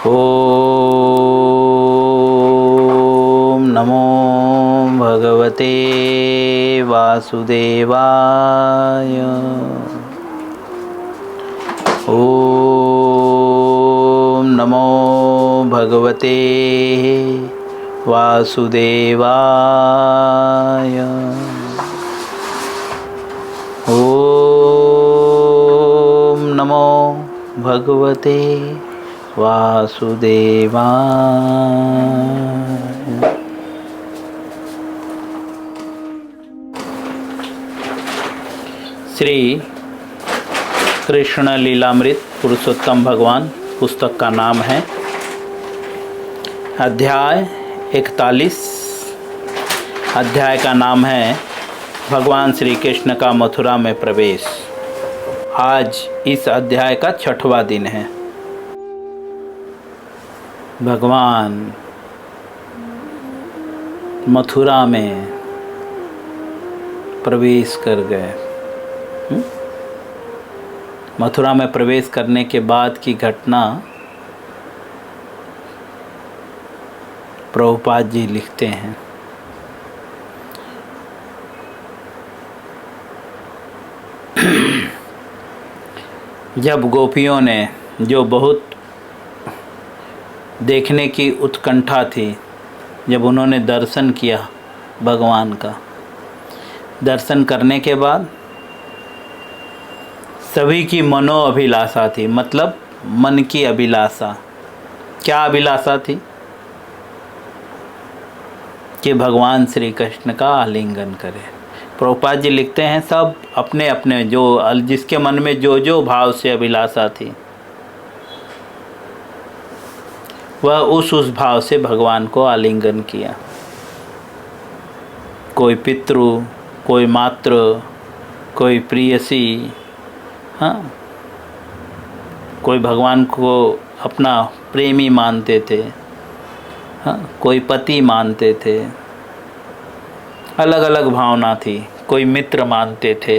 ओम नमो भगवते वासुदेवाय। ओम नमो भगवते वासुदेवाय। ओम नमो भगवते वासुदेवाय। श्री कृष्ण लीलामृत पुरुषोत्तम भगवान पुस्तक का नाम है अध्याय 41। अध्याय का नाम है भगवान श्री कृष्ण का मथुरा में प्रवेश। आज इस अध्याय का 6वां दिन है। भगवान मथुरा में प्रवेश कर गए। मथुरा में प्रवेश करने के बाद की घटना प्रभुपाद जी लिखते हैं। जब गोपियों ने, जो बहुत देखने की उत्कंठा थी, जब उन्होंने दर्शन किया भगवान का, दर्शन करने के बाद सभी की मनोअभिलाषा थी, मतलब मन की अभिलाषा। क्या अभिलाषा थी? कि भगवान श्री कृष्ण का आलिंगन करें। प्रभुपाद जी लिखते हैं सब अपने अपने, जो जिसके मन में जो जो भाव से अभिलाषा थी, वह उस भाव से भगवान को आलिंगन किया। कोई पितृ, कोई मातृ, कोई प्रियसी, हाँ, कोई भगवान को अपना प्रेमी मानते थे, हाँ, कोई पति मानते थे, अलग अलग भावना थी, कोई मित्र मानते थे।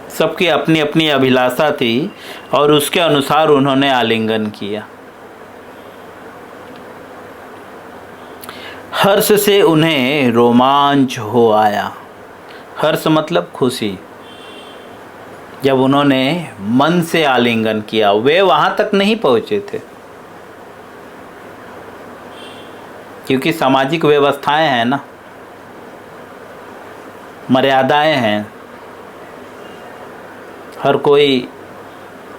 सबकी अपनी अपनी अभिलाषा थी और उसके अनुसार उन्होंने आलिंगन किया। हर्ष से उन्हें रोमांच हो आया। हर्ष मतलब खुशी। जब उन्होंने मन से आलिंगन किया, वे वहां तक नहीं पहुंचे थे, क्योंकि सामाजिक व्यवस्थाएं हैं ना, मर्यादाएं हैं। हर कोई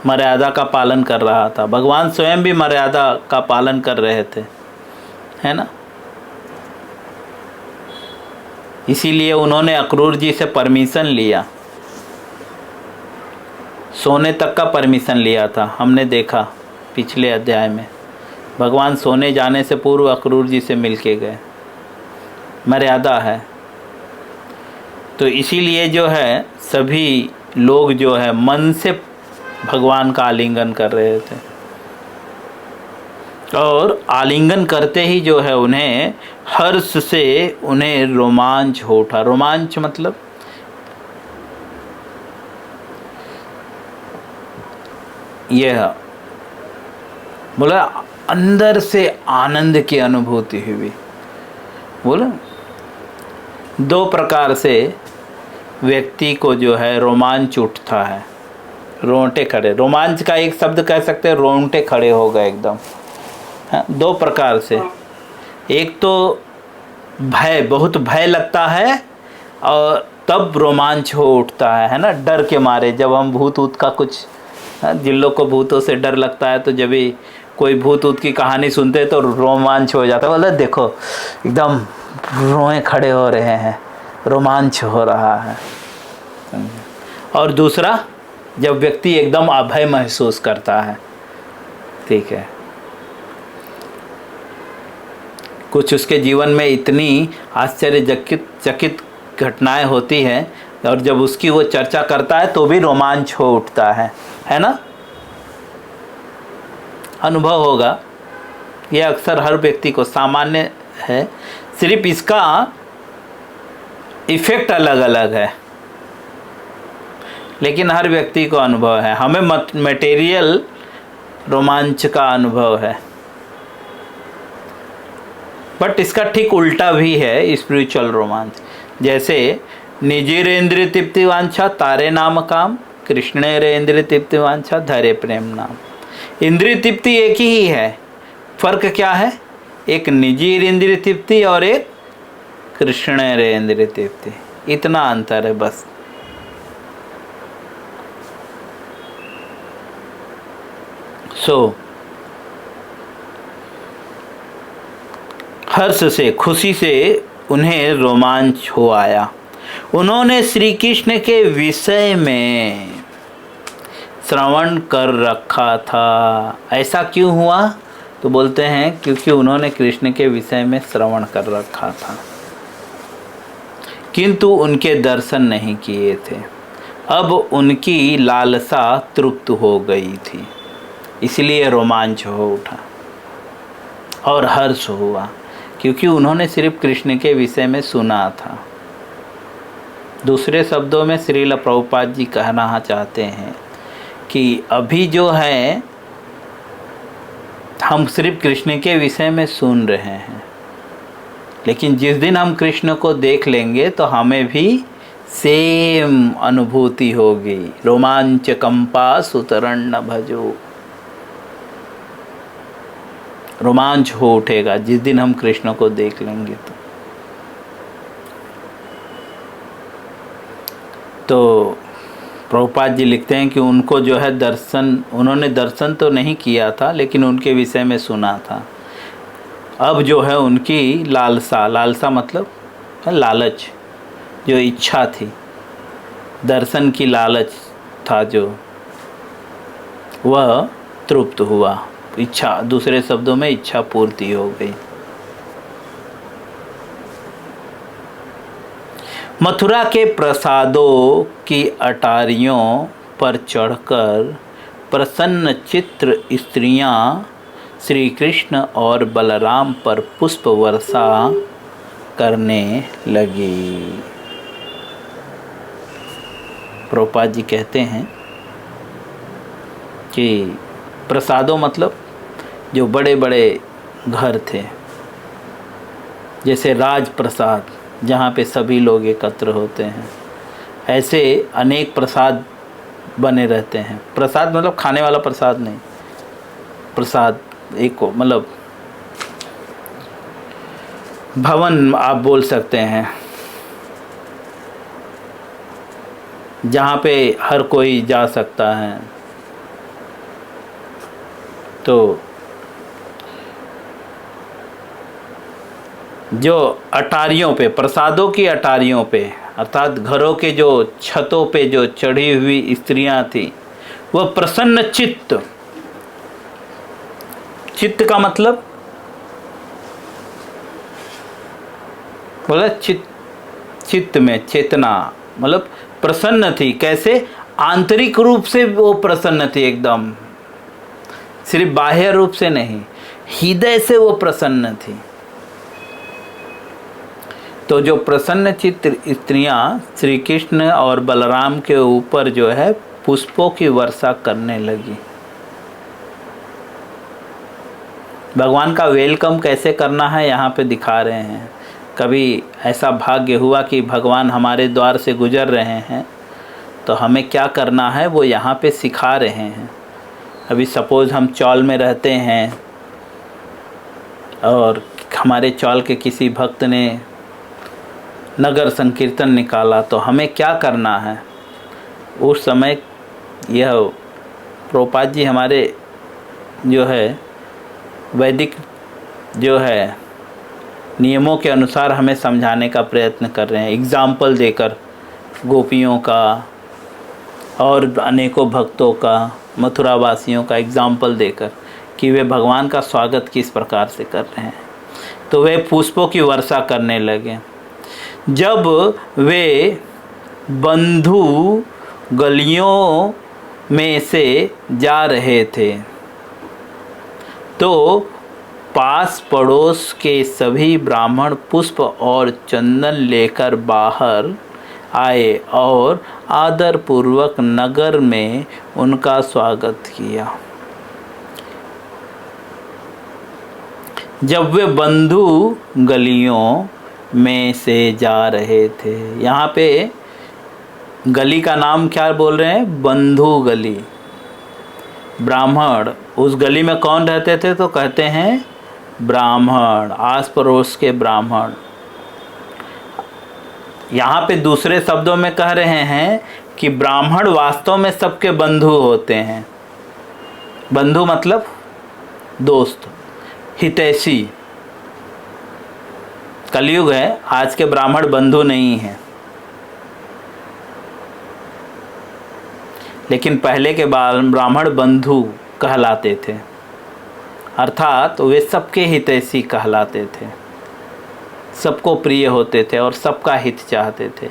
मर्यादा का पालन कर रहा था। भगवान स्वयं भी मर्यादा का पालन कर रहे थे, है ना। इसीलिए उन्होंने अक्रूर जी से परमिशन लिया, सोने तक का परमिशन लिया था। हमने देखा पिछले अध्याय में, भगवान सोने जाने से पूर्व अक्रूर जी से मिल के गए। मर्यादा है। तो इसीलिए जो है सभी लोग जो है मन से भगवान का आलिंगन कर रहे थे, और आलिंगन करते ही जो है उन्हें हर्ष से उन्हें रोमांच हो उठा। रोमांच मतलब यह बोला अंदर से आनंद की अनुभूति हुई। बोला दो प्रकार से व्यक्ति को जो है रोमांच उठता है, रोंगटे खड़े। रोमांच का एक शब्द कह सकते हैं, रोंगटे खड़े हो गए एकदम। हाँ, दो प्रकार से। एक तो भय, बहुत भय लगता है और तब रोमांच हो उठता है ना, डर के मारे। जब हम भूत ऊत का कुछ, जिन लोग को भूतों से डर लगता है, तो जब भी कोई भूत ऊत की कहानी सुनते हैं तो रोमांच हो जाता है। बोला देखो एकदम रोए खड़े हो रहे हैं, रोमांच हो रहा है। और दूसरा, जब व्यक्ति एकदम अभय महसूस करता है, ठीक है, कुछ उसके जीवन में इतनी आश्चर्यचकित घटनाएं होती हैं, और जब उसकी वो चर्चा करता है तो भी रोमांच हो उठता है ना। अनुभव होगा, ये अक्सर हर व्यक्ति को सामान्य है, सिर्फ इसका इफेक्ट अलग अलग है, लेकिन हर व्यक्ति को अनुभव है। हमें मटेरियल रोमांच का अनुभव है। बट इसका ठीक उल्टा भी है स्पिरिचुअल रोमांच। जैसे निजिरेंद्र तृप्ति वांछा तारे नाम काम, कृष्णेरेंद्र तृप्ति वांछा धरे प्रेम नाम। इंद्रिय तृप्ति एक ही है, फर्क क्या है? एक निजी इंद्रिय तृप्ति और एक कृष्णेरेंद्र तृप्ति, इतना अंतर है बस। हर्ष से, खुशी से उन्हें रोमांच हो आया। उन्होंने श्री कृष्ण के विषय में श्रवण कर रखा था। ऐसा क्यों हुआ? तो बोलते हैं क्योंकि उन्होंने कृष्ण के विषय में श्रवण कर रखा था, किंतु उनके दर्शन नहीं किए थे। अब उनकी लालसा तृप्त हो गई थी, इसलिए रोमांच हो उठा और हर्ष हुआ, क्योंकि उन्होंने सिर्फ कृष्ण के विषय में सुना था। दूसरे शब्दों में श्रील प्रभुपाद जी कहना चाहते हैं कि अभी जो है हम सिर्फ कृष्ण के विषय में सुन रहे हैं, लेकिन जिस दिन हम कृष्ण को देख लेंगे तो हमें भी सेम अनुभूति होगी। रोमांच कंपा सुतरण न भजो, रोमांच हो उठेगा जिस दिन हम कृष्ण को देख लेंगे। तो प्रभुपाद जी लिखते हैं कि उनको जो है दर्शन, उन्होंने दर्शन तो नहीं किया था लेकिन उनके विषय में सुना था। अब जो है उनकी लालसा, लालसा मतलब लालच, जो इच्छा थी, दर्शन की लालच था जो, वह तृप्त हुआ। इच्छा, दूसरे शब्दों में इच्छा पूर्ति हो गई। मथुरा के प्रसादों की अटारियों पर चढ़कर प्रसन्न चित्र स्त्रियां श्री कृष्ण और बलराम पर पुष्प वर्षा करने लगी। प्रभुपाद जी कहते हैं कि प्रसादों मतलब जो बड़े बड़े घर थे, जैसे राज प्रसाद जहाँ पे सभी लोग एकत्र होते हैं, ऐसे अनेक प्रसाद बने रहते हैं। प्रसाद मतलब खाने वाला प्रसाद नहीं, प्रसाद एक मतलब भवन आप बोल सकते हैं, जहाँ पे हर कोई जा सकता है। तो जो अटारियों पे, प्रसादों की अटारियों पे, अर्थात घरों के जो छतों पे जो चढ़ी हुई स्त्रियां थी, वह प्रसन्न चित्त, चित्त का मतलब बोला चित्त में चेतना, मतलब प्रसन्न थी। कैसे? आंतरिक रूप से वो प्रसन्न थी, एकदम सिर्फ बाह्य रूप से नहीं, हृदय से वो प्रसन्न थी। तो जो प्रसन्न चित्त स्त्रियां श्री कृष्ण और बलराम के ऊपर जो है पुष्पों की वर्षा करने लगी। भगवान का वेलकम कैसे करना है यहाँ पे दिखा रहे हैं। कभी ऐसा भाग्य हुआ कि भगवान हमारे द्वार से गुजर रहे हैं तो हमें क्या करना है वो यहाँ पे सिखा रहे हैं। अभी सपोज़ हम चौल में रहते हैं और हमारे चौल के किसी भक्त ने नगर संकीर्तन निकाला, तो हमें क्या करना है उस समय। यह प्रभुपाद जी हमारे जो है वैदिक जो है नियमों के अनुसार हमें समझाने का प्रयत्न कर रहे हैं, एग्जाम्पल देकर गोपियों का और अनेकों भक्तों का, मथुरा वासियों का एग्जाम्पल देकर कि वे भगवान का स्वागत किस प्रकार से कर रहे हैं। तो वे पुष्पों की वर्षा करने लगे। जब वे बंधु गलियों में से जा रहे थे तो पास पड़ोस के सभी ब्राह्मण पुष्प और चंदन लेकर बाहर आए और आदरपूर्वक नगर में उनका स्वागत किया। जब वे बंधु गलियों में से जा रहे थे। यहाँ पे गली का नाम क्या बोल रहे हैं? बंधु गली। ब्राह्मण, उस गली में कौन रहते थे? तो कहते हैं ब्राह्मण, आस पड़ोस के ब्राह्मण। यहाँ पे दूसरे शब्दों में कह रहे हैं कि ब्राह्मण वास्तव में सबके बंधु होते हैं। बंधु मतलब दोस्त, हितैषी। कलयुग है, आज के ब्राह्मण बंधु नहीं हैं, लेकिन पहले के ब्राह्मण बंधु कहलाते थे, अर्थात वे सबके हितैषी कहलाते थे, सबको प्रिय होते थे और सबका हित चाहते थे।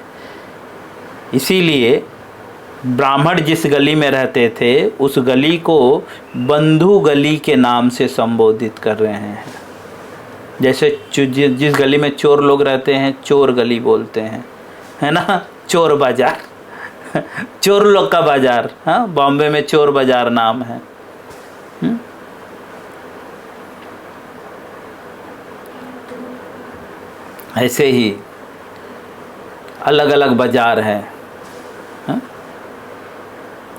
इसीलिए ब्राह्मण जिस गली में रहते थे उस गली को बंधु गली के नाम से संबोधित कर रहे हैं। जैसे जिस गली में चोर लोग रहते हैं चोर गली बोलते हैं, है ना, चोर बाजार चोर लोग का बाजार। हाँ, बॉम्बे में चोर बाजार नाम है। ऐसे ही अलग अलग बाजार है। हाँ?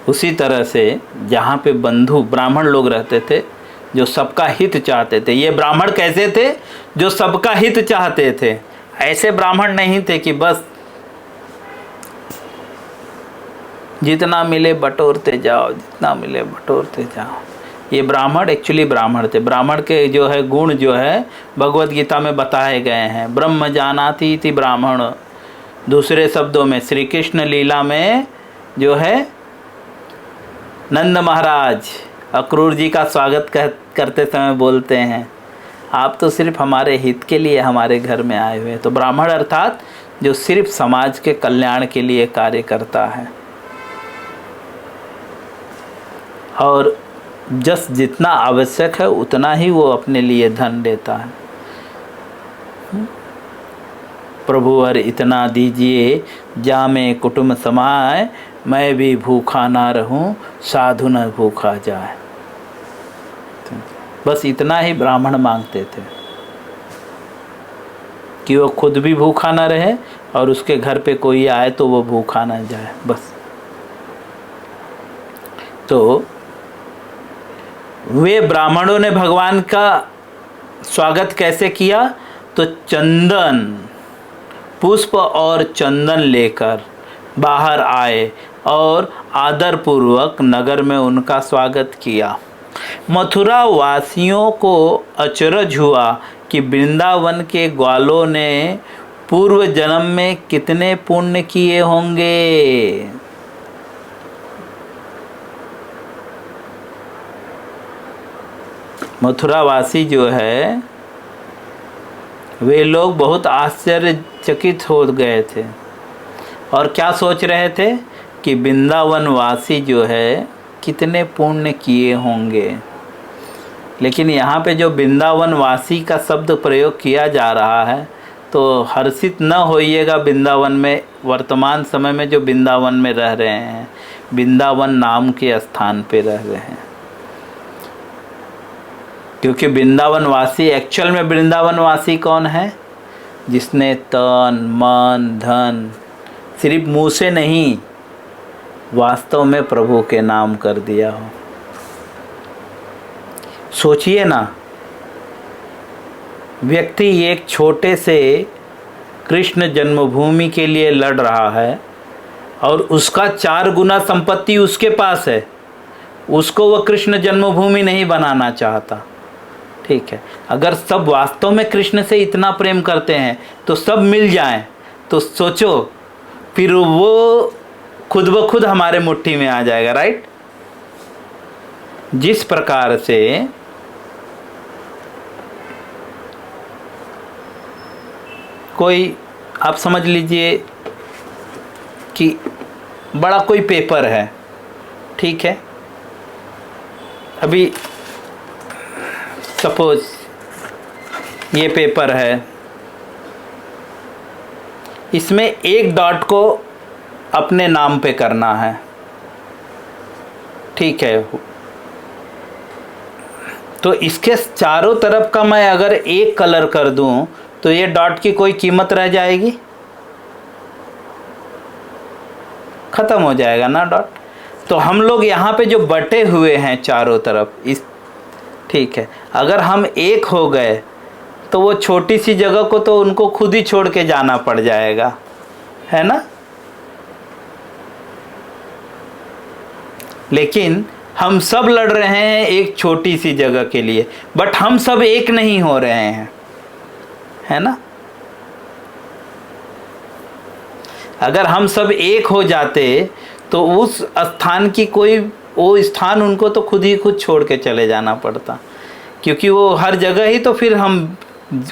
उसी तरह से जहाँ पे बंधु ब्राह्मण लोग रहते थे जो सबका हित चाहते थे। ये ब्राह्मण कैसे थे? जो सबका हित चाहते थे। ऐसे ब्राह्मण नहीं थे कि बस जितना मिले बटोरते जाओ, जितना मिले बटोरते जाओ। ये ब्राह्मण एक्चुअली ब्राह्मण थे। ब्राह्मण के जो है गुण जो है भगवत गीता में बताए गए हैं। ब्रह्म जानाति इति ब्राह्मण। दूसरे शब्दों में श्री कृष्ण लीला में जो है नंद महाराज अक्रूर जी का स्वागत करते समय बोलते हैं, आप तो सिर्फ हमारे हित के लिए हमारे घर में आए हुए। तो ब्राह्मण अर्थात जो सिर्फ समाज के कल्याण के लिए कार्य करता है और जितना आवश्यक है उतना ही वो अपने लिए धन देता है। प्रभु हर इतना दीजिए जामे कुटुंब समाए, मैं भी भूखा ना रहूं साधु न भूखा जाए। बस इतना ही ब्राह्मण मांगते थे कि वो खुद भी भूखा ना रहे और उसके घर पे कोई आए तो वो भूखा ना जाए, बस। तो वे ब्राह्मणों ने भगवान का स्वागत कैसे किया? तो चंदन, पुष्प और चंदन लेकर बाहर आए और आदरपूर्वक नगर में उनका स्वागत किया। मथुरा वासियों को अचरज हुआ कि वृंदावन के ग्वालों ने पूर्व जन्म में कितने पुण्य किए होंगे। मथुरावासी जो है वे लोग बहुत आश्चर्यचकित हो गए थे और क्या सोच रहे थे कि वृंदावन वासी जो है कितने पुण्य किए होंगे। लेकिन यहाँ पे जो वृंदावन वासी का शब्द प्रयोग किया जा रहा है तो हर्षित न होइएगा। वृंदावन में वर्तमान समय में जो वृंदावन में रह रहे हैं, वृंदावन नाम के स्थान पे रह रहे हैं, क्योंकि वृंदावन वासी एक्चुअल में वृंदावन वासी कौन है? जिसने तन मन धन सिर्फ मुंह से नहीं वास्तव में प्रभु के नाम कर दिया हो। सोचिए ना, व्यक्ति एक छोटे से कृष्ण जन्मभूमि के लिए लड़ रहा है और उसका 4 गुना संपत्ति उसके पास है, उसको वह कृष्ण जन्मभूमि नहीं बनाना चाहता। ठीक है, अगर सब वास्तव में कृष्ण से इतना प्रेम करते हैं तो सब मिल जाएं, तो सोचो फिर वो खुद ब खुद हमारे मुट्ठी में आ जाएगा, राइट। जिस प्रकार से कोई, आप समझ लीजिए कि बड़ा कोई पेपर है, ठीक है, अभी सपोज ये पेपर है, इसमें एक डॉट को अपने नाम पे करना है, ठीक है। तो इसके चारों तरफ का मैं अगर एक कलर कर दूं तो ये डॉट की कोई कीमत रह जाएगी? खत्म हो जाएगा ना डॉट। तो हम लोग यहाँ पे जो बटे हुए हैं चारों तरफ, इस ठीक है, अगर हम एक हो गए तो वो छोटी सी जगह को तो उनको खुद ही छोड़ के जाना पड़ जाएगा, है ना। लेकिन हम सब लड़ रहे हैं एक छोटी सी जगह के लिए, बट हम सब एक नहीं हो रहे हैं, है ना। अगर हम सब एक हो जाते तो उस स्थान की कोई, वो स्थान उनको तो खुद ही खुद छोड़ के चले जाना पड़ता, क्योंकि वो हर जगह ही तो फिर हम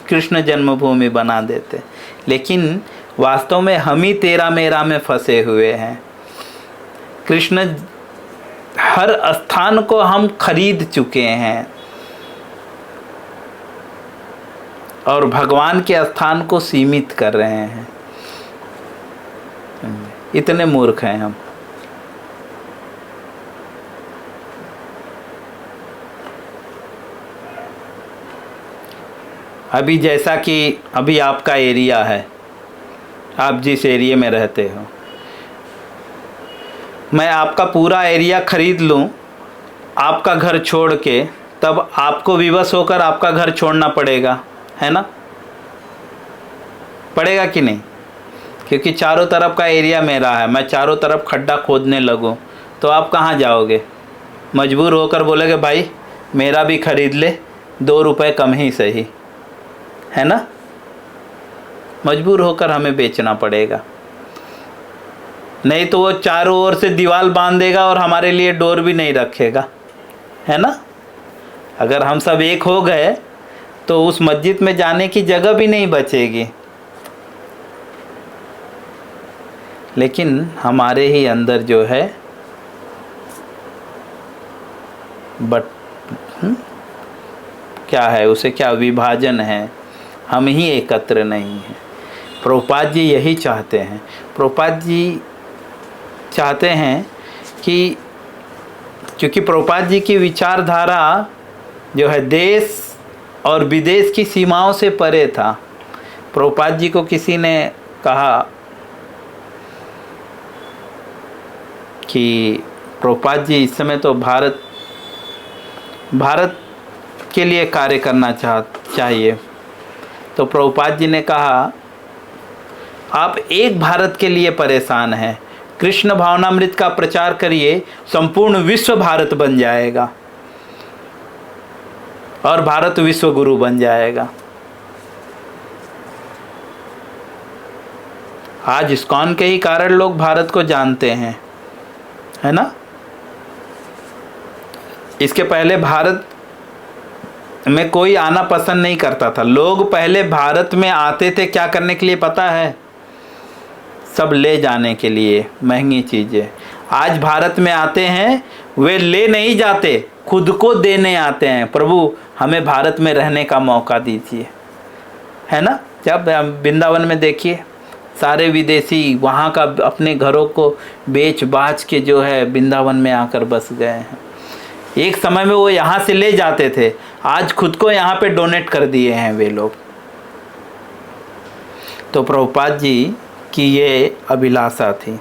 कृष्ण जन्मभूमि बना देते। लेकिन वास्तव में हम ही तेरा मेरा में फंसे हुए हैं। कृष्ण हर स्थान को हम खरीद चुके हैं और भगवान के स्थान को सीमित कर रहे हैं। इतने मूर्ख हैं हम। अभी जैसा कि अभी आपका एरिया है, आप जिस एरिया में रहते हो, मैं आपका पूरा एरिया खरीद लूं आपका घर छोड़ के, तब आपको विवश होकर आपका घर छोड़ना पड़ेगा, है ना। पड़ेगा कि नहीं? क्योंकि चारों तरफ का एरिया मेरा है। मैं चारों तरफ खड्डा खोदने लगूं तो आप कहाँ जाओगे? मजबूर होकर बोलोगे भाई मेरा भी खरीद ले, 2 रुपए कम ही सही, है ना। मजबूर होकर हमें बेचना पड़ेगा, नहीं तो वो चारों ओर से दीवार बांध देगा और हमारे लिए डोर भी नहीं रखेगा, है ना। अगर हम सब एक हो गए तो उस मस्जिद में जाने की जगह भी नहीं बचेगी। लेकिन हमारे ही अंदर जो है क्या है, उसे क्या विभाजन है, हम ही एकत्र नहीं हैं। प्रभुपाद जी यही चाहते हैं। प्रभुपाद जी चाहते हैं कि क्योंकि प्रभुपाद जी की विचारधारा जो है देश और विदेश की सीमाओं से परे था। प्रभुपाद जी को किसी ने कहा कि प्रभुपाद जी इस समय तो भारत के लिए कार्य करना चाहिए। तो प्रभुपाद जी ने कहा आप एक भारत के लिए परेशान हैं, कृष्ण भावनामृत का प्रचार करिए, संपूर्ण विश्व भारत बन जाएगा और भारत विश्व गुरु बन जाएगा। आज इस्कॉन के ही कारण लोग भारत को जानते हैं, है ना। इसके पहले भारत में कोई आना पसंद नहीं करता था। लोग पहले भारत में आते थे क्या करने के लिए पता है? सब ले जाने के लिए, महंगी चीज़ें। आज भारत में आते हैं, वे ले नहीं जाते, खुद को देने आते हैं। प्रभु हमें भारत में रहने का मौका दीजिए, है ना। जब वृंदावन में देखिए सारे विदेशी वहाँ का अपने घरों को बेच बाच के जो है वृंदावन में आकर बस गए हैं। एक समय में वो यहाँ से ले जाते थे, आज खुद को यहाँ पे डोनेट कर दिए हैं वे लोग। तो प्रभुपाद जी की ये अभिलाषा थी।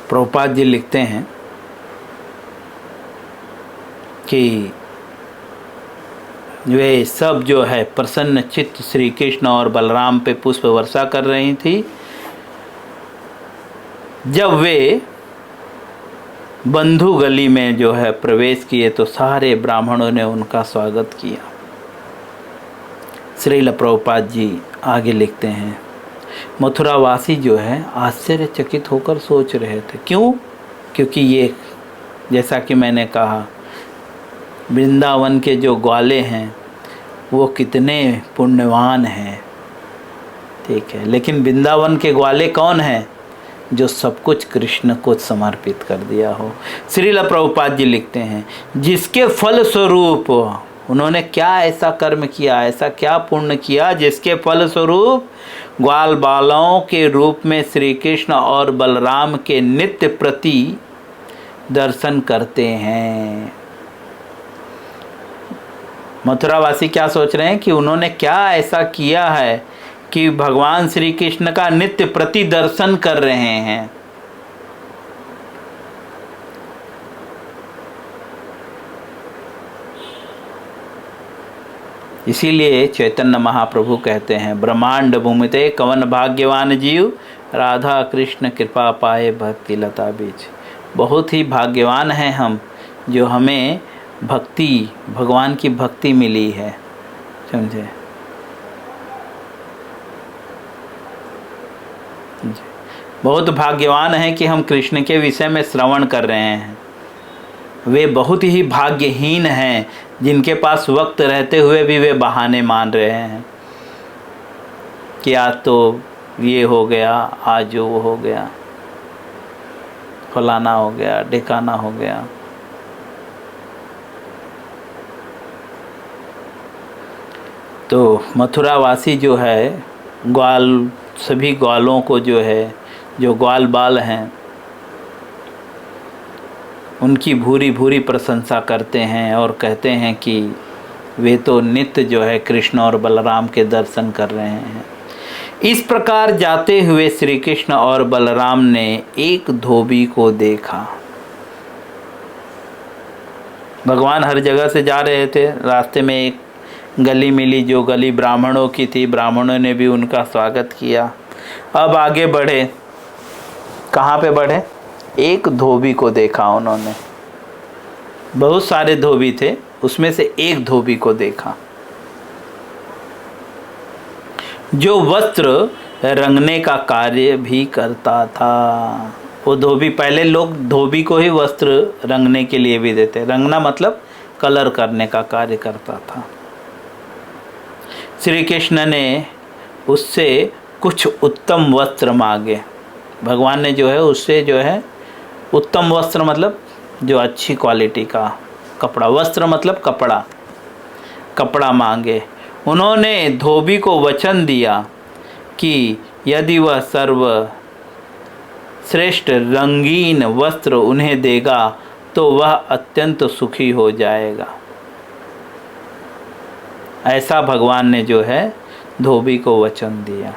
प्रभुपाद जी लिखते हैं कि वे सब जो है प्रसन्न चित्त श्री कृष्ण और बलराम पे पुष्प वर्षा कर रही थी। जब वे बंधु गली में जो है प्रवेश किए तो सारे ब्राह्मणों ने उनका स्वागत किया। श्रील प्रभुपाद जी आगे लिखते हैं, मथुरावासी जो है आश्चर्यचकित होकर सोच रहे थे। क्यों? क्योंकि ये जैसा कि मैंने कहा वृंदावन के जो ग्वाले हैं वो कितने पुण्यवान हैं, ठीक है। लेकिन वृंदावन के ग्वाले कौन हैं? जो सब कुछ कृष्ण को समर्पित कर दिया हो। श्रील प्रभुपाद जी लिखते हैं, जिसके फल स्वरूप उन्होंने क्या ऐसा कर्म किया, ऐसा क्या पुण्य किया जिसके फलस्वरूप ग्वाल बालों के रूप में श्री कृष्ण और बलराम के नित्य प्रति दर्शन करते हैं। मथुरावासी क्या सोच रहे हैं कि उन्होंने क्या ऐसा किया है कि भगवान श्री कृष्ण का नित्य प्रति दर्शन कर रहे हैं। इसीलिए चैतन्य महाप्रभु कहते हैं, ब्रह्मांड भूमिते कवन भाग्यवान जीव, राधा कृष्ण कृपा पाए भक्ति लता बीच। बहुत ही भाग्यवान हैं हम जो हमें भक्ति, भगवान की भक्ति मिली है। समझे? बहुत भाग्यवान हैं कि हम कृष्ण के विषय में श्रवण कर रहे हैं। वे बहुत ही भाग्यहीन हैं जिनके पास वक्त रहते हुए भी वे बहाने मान रहे हैं कि आज तो ये हो गया, आज वो हो गया, फलाना हो गया, ढिकाना हो गया। तो मथुरावासी जो है ग्वाल, सभी ग्वालों को जो है, जो ग्वाल बाल हैं, उनकी भूरी भूरी प्रशंसा करते हैं और कहते हैं कि वे तो नित्य जो है कृष्ण और बलराम के दर्शन कर रहे हैं। इस प्रकार जाते हुए श्री कृष्ण और बलराम ने एक धोबी को देखा। भगवान हर जगह से जा रहे थे, रास्ते में एक गली मिली जो गली ब्राह्मणों की थी। ब्राह्मणों ने भी उनका स्वागत किया। अब आगे बढ़े, कहाँ पे बढ़े? एक धोबी को देखा उन्होंने। बहुत सारे धोबी थे, उसमें से एक धोबी को देखा जो वस्त्र रंगने का कार्य भी करता था। वो धोबी, पहले लोग धोबी को ही वस्त्र रंगने के लिए भी देते। रंगना मतलब कलर करने का कार्य करता था। श्री कृष्ण ने उससे कुछ उत्तम वस्त्र मांगे। भगवान ने जो है उससे जो है उत्तम वस्त्र मतलब जो अच्छी क्वालिटी का कपड़ा, वस्त्र मतलब कपड़ा, कपड़ा मांगे। उन्होंने धोबी को वचन दिया कि यदि वह सर्व श्रेष्ठ रंगीन वस्त्र उन्हें देगा तो वह अत्यंत सुखी हो जाएगा। ऐसा भगवान ने जो है धोबी को वचन दिया।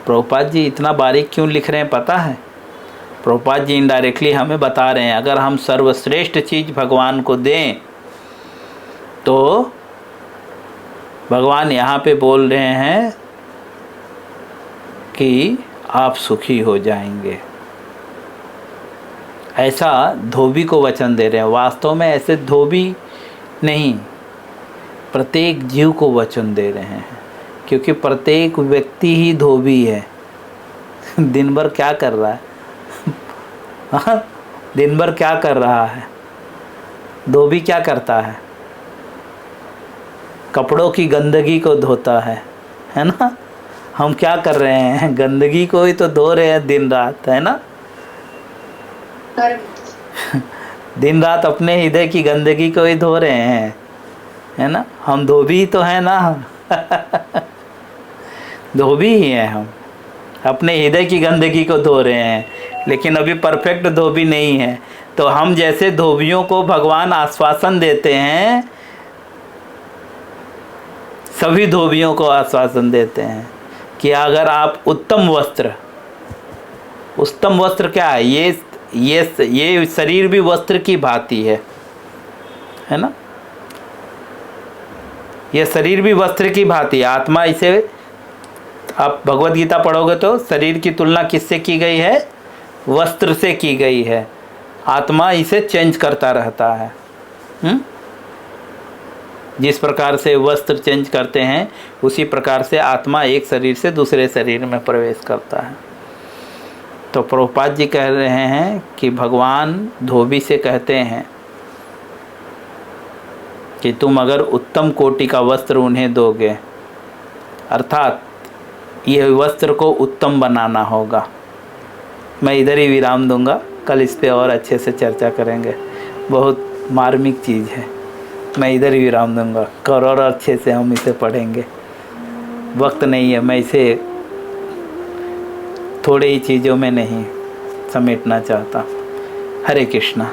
प्रभुपाद जी इतना बारीक क्यों लिख रहे हैं पता है? प्रभुपाद जी इनडायरेक्टली हमें बता रहे हैं अगर हम सर्वश्रेष्ठ चीज़ भगवान को दें तो भगवान यहाँ पे बोल रहे हैं कि आप सुखी हो जाएंगे। ऐसा धोबी को वचन दे रहे हैं। वास्तव में ऐसे धोबी नहीं, प्रत्येक जीव को वचन दे रहे हैं, क्योंकि प्रत्येक व्यक्ति ही धोबी है। दिन भर क्या कर रहा है? दिन भर क्या कर रहा है? धोबी क्या करता है? कपड़ों की गंदगी को धोता है ना? हम क्या कर रहे हैं? गंदगी को ही तो धो रहे हैं दिन रात, है ना? दिन रात अपने हृदय की गंदगी को ही धो रहे हैं, है ना? हम धोबी तो हैं ना। धोबी ही हैं हम, अपने हृदय की गंदगी को धो रहे हैं, लेकिन अभी परफेक्ट धोबी नहीं है। तो हम जैसे धोबियों को भगवान आश्वासन देते हैं, सभी धोबियों को आश्वासन देते हैं कि अगर आप उत्तम वस्त्र क्या है? ये शरीर भी वस्त्र की भांति है ना? ये शरीर भी वस्त्र की भांति है। आत्मा, इसे आप भगवत गीता पढ़ोगे तो शरीर की तुलना किससे की गई है? वस्त्र से की गई है। आत्मा इसे चेंज करता रहता है। जिस प्रकार से वस्त्र चेंज करते हैं उसी प्रकार से आत्मा एक शरीर से दूसरे शरीर में प्रवेश करता है। तो प्रभुपाद जी कह रहे हैं कि भगवान धोबी से कहते हैं कि तुम अगर उत्तम कोटि का वस्त्र उन्हें दोगे, अर्थात यह वस्त्र को उत्तम बनाना होगा। मैं इधर ही विराम दूंगा, कल इस पे और अच्छे से चर्चा करेंगे। बहुत मार्मिक चीज़ है। मैं इधर ही विराम दूंगा। और अच्छे से हम इसे पढ़ेंगे, वक्त नहीं है, मैं इसे थोड़े ही चीज़ों में नहीं समेटना चाहता। हरे कृष्णा।